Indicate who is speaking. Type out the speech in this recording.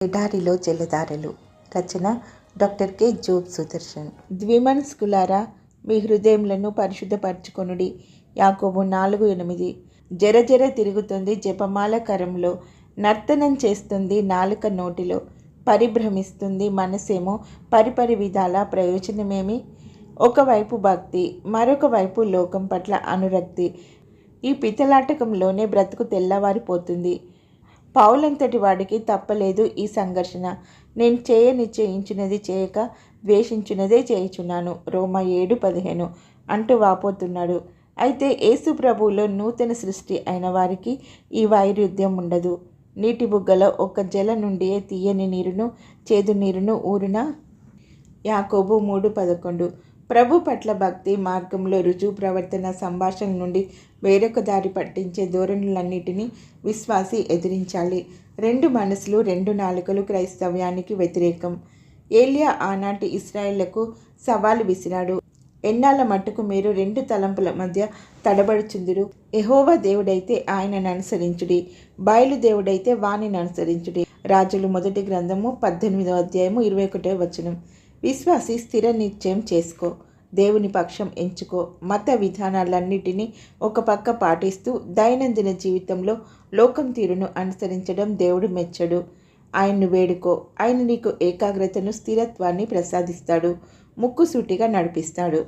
Speaker 1: ఎడారిలో జలధారలు. రచన doctor K Job Sudarshan. ద్విమనస్కులారా, మీ హృదయములను పరిశుద్ధపరచుకొనుడి. యాకోబు 4:8. జరజర తిరుగుతుంది జపమాల కరంలో, నర్తనం చేస్తుంది నాలుక నోటిలో, పరిభ్రమిస్తుంది మనసేమో పరిపరి విధాల ప్రయోజనమేమి? ఒకవైపు భక్తి, మరొక వైపు లోకం పట్ల అనురక్తి. ఈ పితలాటకంలోనే బ్రతుకు తెల్లవారిపోతుంది. పౌలంతటి వాడికి తప్పలేదు ఈ సంఘర్షణ. నేను నిశ్చయించినది చేయక ద్వేషించినదే చేయుచున్నాను, రోమా 7:15 అంటూ వాపోతున్నాడు. అయితే యేసు ప్రభువులో నూతన సృష్టి అయిన వారికి ఈ వైరుధ్యం ఉండదు. నీటి బుగ్గలో ఒక జల నుండియే తీయని నీరును చేదు నీరును ఊరునా? యాకోబు 3:11. ప్రభు పట్ల భక్తి మార్గంలో రుజువు ప్రవర్తన సంభాషణ నుండి వేరొక దారి పట్టించే ధోరణులన్నిటినీ విశ్వాసి ఎదిరించాలి. రెండు మనసులు, రెండు నాలుకలు క్రైస్తవ్యానికి వ్యతిరేకం. ఏలియా ఆనాటి ఇశ్రాయేలుకు సవాలు విసిరాడు. ఎన్నాళ్ళ మట్టుకు మీరు రెండు తలంపుల మధ్య తడబడుచుందురు? యెహోవా దేవుడైతే ఆయనను అనుసరించుడి, బయలు దేవుడైతే వానిని అనుసరించుడి. రాజులు 1 గ్రంథము 18:21. విశ్వాసి స్థిర నిశ్చయం చేసుకో, దేవుని పక్షం ఎంచుకో. మత విధానాలన్నిటినీ ఒక పక్క పాటిస్తూ దైనందిన జీవితంలో లోకం తీరును అనుసరించడం దేవుడు మెచ్చడు. ఆయన్ను వేడుకో. ఆయన నీకు ఏకాగ్రతను, స్థిరత్వాన్ని ప్రసాదిస్తాడు, ముక్కుసూటిగా నడిపిస్తాడు.